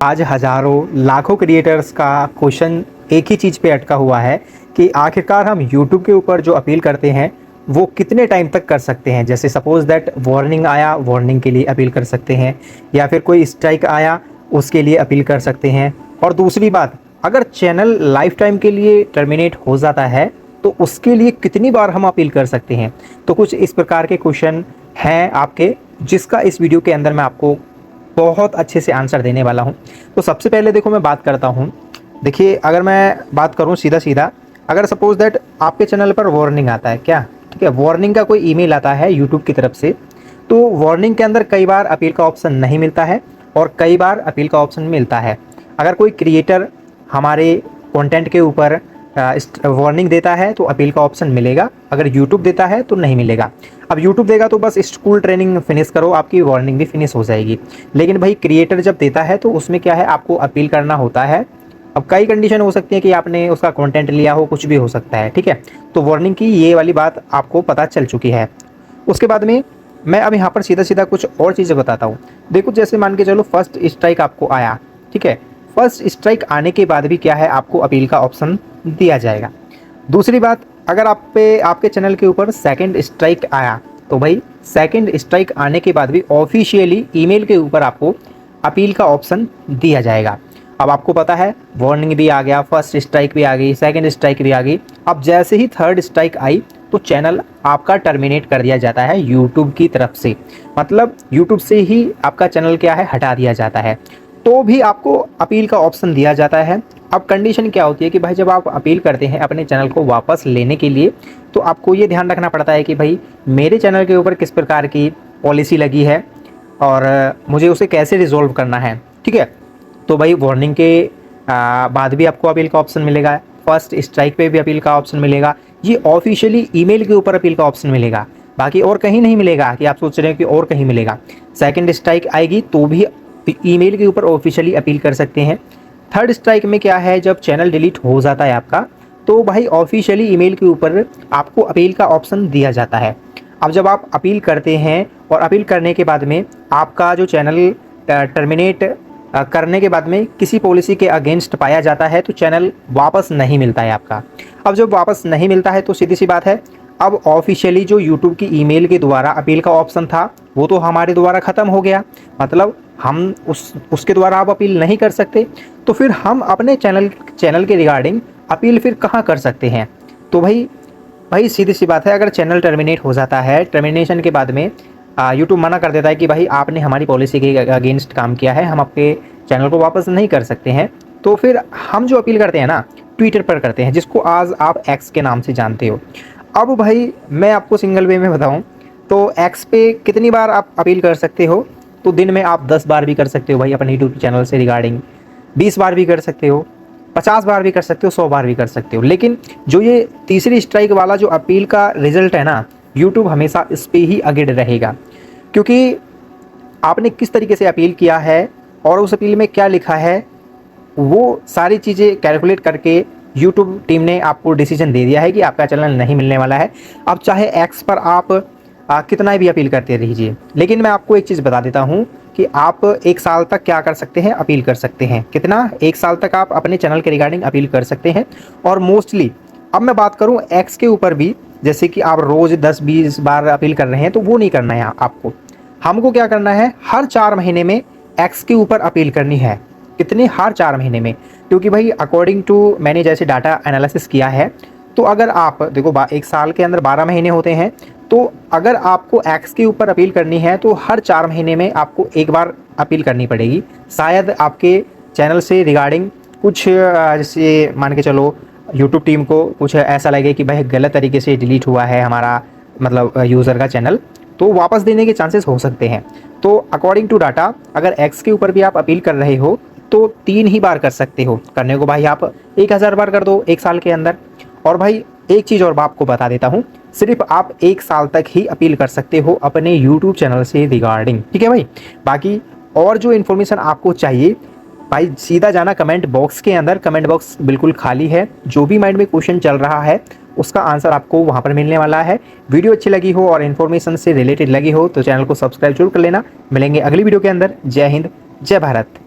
आज हज़ारों लाखों क्रिएटर्स का क्वेश्चन एक ही चीज़ पे अटका हुआ है कि आखिरकार हम यूट्यूब के ऊपर जो अपील करते हैं वो कितने टाइम तक कर सकते हैं। जैसे सपोज़ दैट वार्निंग आया, वार्निंग के लिए अपील कर सकते हैं, या फिर कोई स्ट्राइक आया उसके लिए अपील कर सकते हैं। और दूसरी बात, अगर चैनल लाइफ टाइम के लिए टर्मिनेट हो जाता है तो उसके लिए कितनी बार हम अपील कर सकते हैं। तो कुछ इस प्रकार के क्वेश्चन हैं आपके, जिसका इस वीडियो के अंदर मैं आपको बहुत अच्छे से आंसर देने वाला हूं। तो सबसे पहले देखो मैं बात करता हूं। देखिए, अगर मैं बात करूं सीधा सीधा, अगर सपोज दैट आपके चैनल पर वार्निंग आता है, क्या ठीक है, वार्निंग का कोई ईमेल आता है यूट्यूब की तरफ से, तो वार्निंग के अंदर कई बार अपील का ऑप्शन नहीं मिलता है और कई बार अपील का ऑप्शन मिलता है। अगर कोई क्रिएटर हमारे कंटेंट के ऊपर वार्निंग देता है तो अपील का ऑप्शन मिलेगा, अगर यूट्यूब देता है तो नहीं मिलेगा। अब यूट्यूब देगा तो बस स्कूल ट्रेनिंग फिनिश करो, आपकी वार्निंग भी फिनिश हो जाएगी। लेकिन भाई क्रिएटर जब देता है तो उसमें क्या है, आपको अपील करना होता है। अब कई कंडीशन हो सकती है कि आपने उसका कंटेंट लिया हो, कुछ भी हो सकता है, ठीक है। तो वार्निंग की ये वाली बात आपको पता चल चुकी है। उसके बाद में मैं अब यहाँ पर सीधा सीधा कुछ और चीज़ें बताता हूँ। देखो, जैसे मान के चलो फर्स्ट स्ट्राइक आपको आया, ठीक है, फर्स्ट स्ट्राइक आने के बाद भी क्या है, आपको अपील का ऑप्शन दिया जाएगा। दूसरी बात, अगर आपके चैनल के ऊपर सेकंड स्ट्राइक आया तो भाई सेकंड स्ट्राइक आने के बाद भी ऑफिशियली ईमेल के ऊपर आपको अपील का ऑप्शन दिया जाएगा। अब आपको पता है, वार्निंग भी आ गया, फर्स्ट स्ट्राइक भी आ गई, सेकंड स्ट्राइक भी आ गई। अब जैसे ही थर्ड स्ट्राइक आई तो चैनल आपका टर्मिनेट कर दिया जाता है यूट्यूब की तरफ से, मतलब यूट्यूब से ही आपका चैनल क्या है, हटा दिया जाता है। तो भी आपको अपील का ऑप्शन दिया जाता है। अब कंडीशन क्या होती है कि भाई जब आप अपील करते हैं अपने चैनल को वापस लेने के लिए, तो आपको ये ध्यान रखना पड़ता है कि भाई मेरे चैनल के ऊपर किस प्रकार की पॉलिसी लगी है और मुझे उसे कैसे रिजॉल्व करना है, ठीक है। तो भाई वार्निंग के बाद भी आपको अपील का ऑप्शन मिलेगा, फर्स्ट स्ट्राइक पे भी अपील का ऑप्शन मिलेगा, ये ऑफिशियली ईमेल के ऊपर अपील का ऑप्शन मिलेगा, बाकी और कहीं नहीं मिलेगा कि आप सोच रहे हैं कि और कहीं मिलेगा। सेकंड स्ट्राइक आएगी तो भी ईमेल के ऊपर ऑफिशियली अपील कर सकते हैं। थर्ड स्ट्राइक में क्या है, जब चैनल डिलीट हो जाता है आपका, तो भाई ऑफिशियली ईमेल के ऊपर आपको अपील का ऑप्शन दिया जाता है। अब जब आप अपील करते हैं और अपील करने के बाद में आपका जो चैनल टर्मिनेट करने के बाद में किसी पॉलिसी के अगेंस्ट पाया जाता है तो चैनल वापस नहीं मिलता है आपका। अब जब वापस नहीं मिलता है तो सीधी सी बात है, अब ऑफिशियली जो यूट्यूब की ईमेल के द्वारा अपील का ऑप्शन था वो तो हमारे द्वारा ख़त्म हो गया, मतलब हम उसके द्वारा आप अपील नहीं कर सकते। तो फिर हम अपने चैनल के रिगार्डिंग अपील फिर कहाँ कर सकते हैं। तो भाई सीधी सी बात है, अगर चैनल टर्मिनेट हो जाता है, टर्मिनेशन के बाद में यूट्यूब मना कर देता है कि भाई आपने हमारी पॉलिसी के अगेंस्ट काम किया है, हम आपके चैनल को वापस नहीं कर सकते हैं। तो फिर हम जो अपील करते हैं ना, ट्विटर पर करते हैं, जिसको आज आप एक्स के नाम से जानते हो। अब भाई मैं आपको सिंगल वे में बताऊं तो एक्स पे कितनी बार आप अपील कर सकते हो, तो दिन में आप 10 बार भी कर सकते हो भाई अपने यूट्यूब चैनल से रिगार्डिंग, 20 बार भी कर सकते हो, 50 बार भी कर सकते हो, 100 बार भी कर सकते हो। लेकिन जो ये तीसरी स्ट्राइक वाला जो अपील का रिजल्ट है ना, यूट्यूब हमेशा इस पर ही अगेड रहेगा, क्योंकि आपने किस तरीके से अपील किया है और उस अपील में क्या लिखा है, वो सारी चीज़ें कैलकुलेट करके यूट्यूब टीम ने आपको डिसीजन दे दिया है कि आपका चैनल नहीं मिलने वाला है। अब चाहे एक्स पर आप कितना भी अपील करते रहिए, लेकिन मैं आपको एक चीज़ बता देता हूं कि आप 1 साल तक क्या कर सकते हैं, अपील कर सकते हैं। कितना, 1 साल तक आप अपने चैनल के रिगार्डिंग अपील कर सकते हैं। और मोस्टली अब मैं बात करूं एक्स के ऊपर भी, जैसे कि आप रोज़ 10-20 बार अपील कर रहे हैं, तो वो नहीं करना है आपको। हमको क्या करना है, हर 4 महीने में एक्स के ऊपर अपील करनी है। कितने, हर 4 महीने में, क्योंकि भाई अकॉर्डिंग टू मैंने जैसे डाटा एनालिसिस किया है, तो अगर आप देखो 1 साल के अंदर 12 महीने होते हैं, तो अगर आपको एक्स के ऊपर अपील करनी है तो हर 4 महीने में आपको 1 बार अपील करनी पड़ेगी। शायद आपके चैनल से रिगार्डिंग कुछ जैसे मान के चलो यूट्यूब टीम को कुछ ऐसा लगे कि भाई गलत तरीके से डिलीट हुआ है हमारा, मतलब यूज़र का चैनल, तो वापस देने के चांसेस हो सकते हैं। तो अकॉर्डिंग टू डाटा, अगर एक्स के ऊपर भी आप अपील कर रहे हो तो 3 ही बार कर सकते हो। करने को भाई आप 1000 बार कर दो 1 साल के अंदर। और भाई एक चीज़ और मैं आपको बता देता हूँ, सिर्फ आप 1 साल तक ही अपील कर सकते हो अपने यूट्यूब चैनल से रिगार्डिंग, ठीक है भाई। बाकी और जो इन्फॉर्मेशन आपको चाहिए भाई, सीधा जाना कमेंट बॉक्स के अंदर, कमेंट बॉक्स बिल्कुल खाली है। जो भी माइंड में क्वेश्चन चल रहा है उसका आंसर आपको वहाँ पर मिलने वाला है। वीडियो अच्छी लगी हो और इन्फॉर्मेशन से रिलेटेड लगी हो तो चैनल को सब्सक्राइब जरूर कर लेना। मिलेंगे अगली वीडियो के अंदर। जय हिंद, जय भारत।